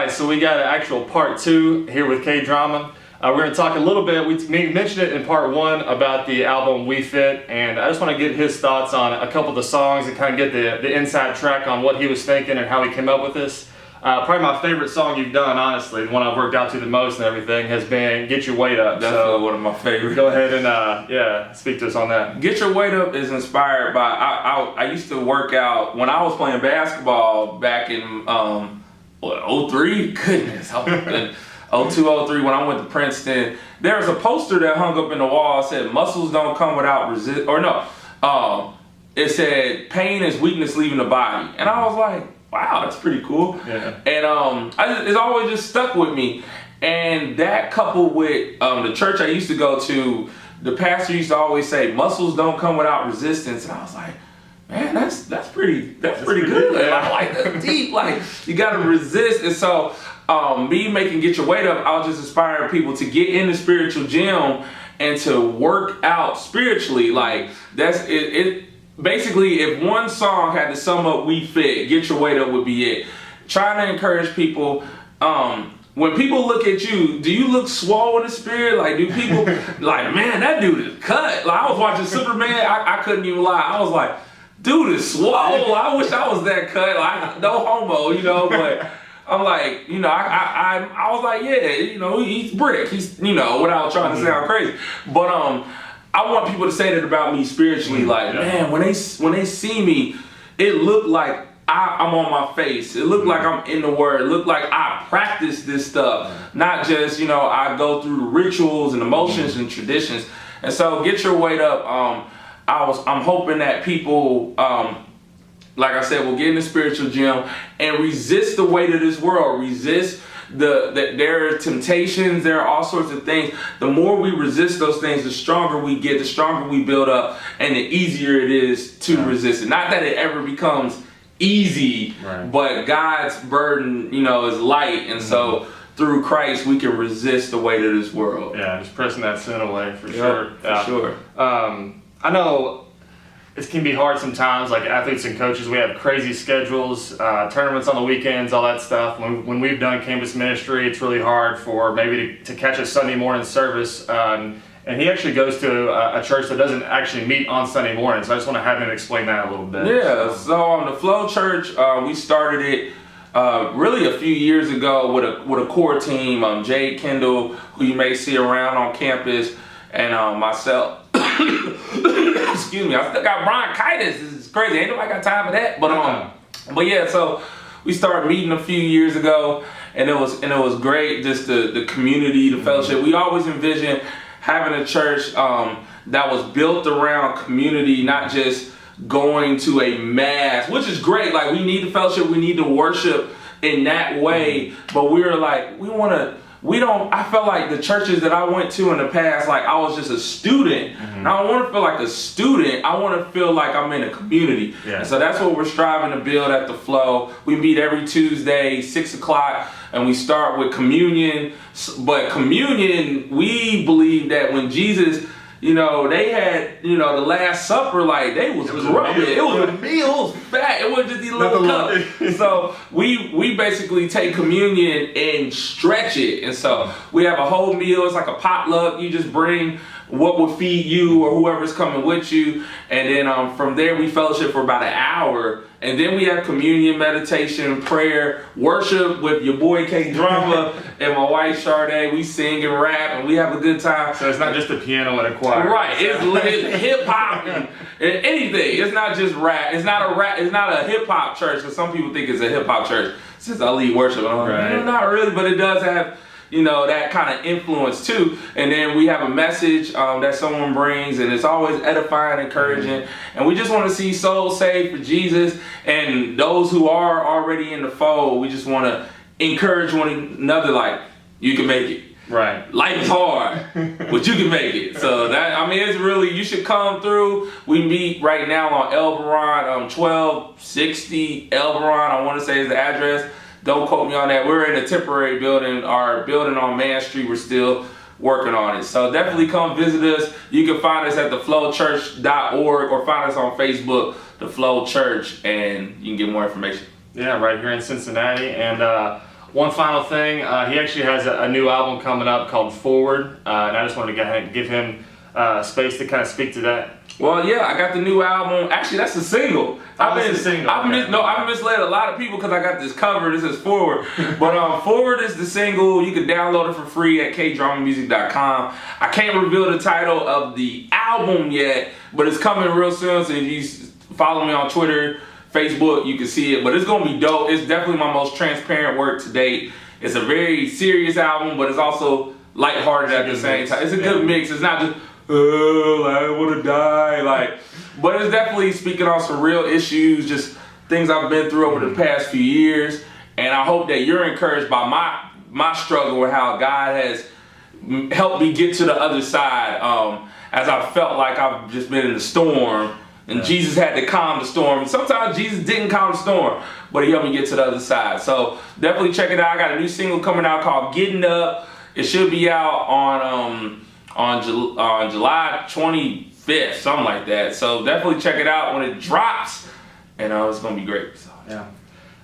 right, so we got an actual part 2 here with K-Drama. We're going to talk a little bit, we mentioned it in part 1 about the album We Fit, and I just want to get his thoughts on a couple of the songs and kind of get the inside track on what he was thinking and how he came up with this. Probably my favorite song you've done, honestly, the one I've worked out to the most and everything, has been Get Your Weight Up. Definitely one of my favorites. Go ahead and speak to us on that. Get Your Weight Up is inspired by, I used to work out when I was playing basketball back in 03? Goodness, I was in 02, 03 when I went to Princeton. There's a poster that hung up in the wall that said, muscles don't come without resist, or no, it said, pain is weakness leaving the body. And I was like, wow, that's pretty cool. Yeah. And it's always just stuck with me. And that coupled with the church I used to go to, the pastor used to always say, muscles don't come without resistance. And I was like, man, that's pretty good. Yeah. I like that deep. Like, you gotta resist. And so me making Get Your Weight Up, I was just inspiring people to get in the spiritual gym and to work out spiritually. Like, that's it. Basically, if one song had to sum up We Fit, Get Your Weight Up would be it. Trying to encourage people, when people look at you, do you look swole in the spirit? Like, do people, like, man, that dude is cut. Like, I was watching Superman, I couldn't even lie. I was like, dude is swole. I wish I was that cut. Like, no homo, but I'm like, I was like, yeah, he's brick. He's, without trying to sound crazy. But, I want people to say that about me spiritually, like, man, when they see me, it looked like I'm on my face. It looked like I'm in the Word. It looked like I practice this stuff, not just, I go through the rituals and emotions and traditions. And so, Get Your Weight Up. I'm hoping that people, like I said, will get in the spiritual gym and resist the weight of this world. Resist there are temptations, there are all sorts of things. The more we resist those things, the stronger we get, the stronger we build up, and the easier it is to resist it. Not that it ever becomes easy, but God's burden, is light, and so through Christ we can resist the weight of this world. Yeah, just pressing that sin away for sure. For sure. I know it can be hard sometimes, like athletes and coaches, we have crazy schedules, tournaments on the weekends, all that stuff. When we've done campus ministry, it's really hard for maybe to catch a Sunday morning service. And he actually goes to a church that doesn't actually meet on Sunday morning, so I just want to have him explain that a little bit. Yeah, so the Flow Church, we started it really a few years ago with a core team, Jade Kendall, who you may see around on campus, and myself. Excuse me, I still got bronchitis. This is crazy. Ain't nobody got time for that. But yeah, so we started meeting a few years ago, and it was great. Just the community, the fellowship. We always envisioned having a church that was built around community, not just going to a mass, which is great. Like, we need the fellowship, we need to worship in that way. But we were like, I felt like the churches that I went to in the past, like I was just a student. And I don't want to feel like a student. I want to feel like I'm in a community. Yeah. And so that's what we're striving to build at the Flow. We meet every Tuesday, 6 o'clock, and we start with communion. But communion, we believe that when Jesus, they had, the Last Supper, like, it was grubbing. It was a meal. It was fat. It wasn't just these little cups. So we basically take communion and stretch it. And so we have a whole meal. It's like a potluck. You just bring what will feed you or whoever's coming with you. And then from there, we fellowship for about an hour. And then we have communion, meditation, prayer, worship with your boy K-Drama and my wife Sade. We sing and rap and we have a good time. So it's not just a piano and a choir. Right. It's hip hop and anything. It's not just rap. It's not a hip hop church, because some people think it's a hip hop church since I lead worship. I'm like, not really, but it does have that kind of influence too. And then we have a message that someone brings, and it's always edifying, encouraging. And we just want to see souls saved for Jesus, and those who are already in the fold, we just want to encourage one another, like, you can make it. Right. Life is hard, but you can make it. So it's really, you should come through. We meet right now on Elberon, 1260 Elberon, I want to say is the address. Don't quote me on that. We're in a temporary building. Our building on Man Street, we're still working on it. So definitely come visit us. You can find us at theflowchurch.org or find us on Facebook, The Flow Church, and you can get more information. Yeah, right here in Cincinnati. And one final thing, he actually has a new album coming up called Forward, and I just wanted to go ahead and give him space to kind of speak to that. Well, yeah, I got the new album. Actually, that's a single. I've misled a lot of people because I got this cover. This is Forward. But Forward is the single. You can download it for free at kdramamusic.com. I can't reveal the title of the album yet, but it's coming real soon. So if you follow me on Twitter, Facebook, you can see it. But it's going to be dope. It's definitely my most transparent work to date. It's a very serious album, but it's also lighthearted at the same time. It's a good mix. It's not just, oh, I want to die, but it's definitely speaking on some real issues, just things I've been through over the past few years, and I hope that you're encouraged by my struggle with how God has helped me get to the other side, as I felt like I've just been in the storm, and Jesus had to calm the storm. Sometimes Jesus didn't calm the storm, but he helped me get to the other side. So definitely check it out. I got a new single coming out called Getting Up. It should be out on July 25th, something like that. So definitely check it out when it drops, and it's gonna be great. So, yeah.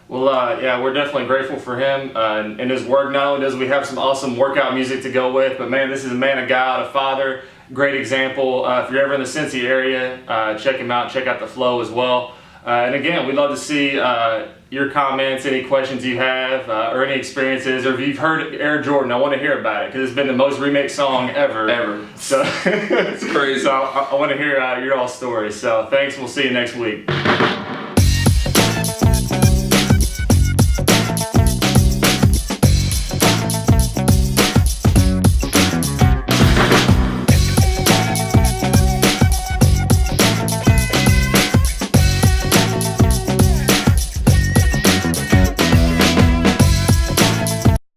Well, yeah, we're definitely grateful for him and his work. Not only does we have some awesome workout music to go with, but man, this is a man of God, a father, great example. If you're ever in the Cincy area, check him out. Check out the Flow as well. And again, we'd love to see your comments, any questions you have, or any experiences, or if you've heard Air Jordan, I want to hear about it because it's been the most remixed song ever. So it's crazy. So I want to hear your all stories. So thanks. We'll see you next week.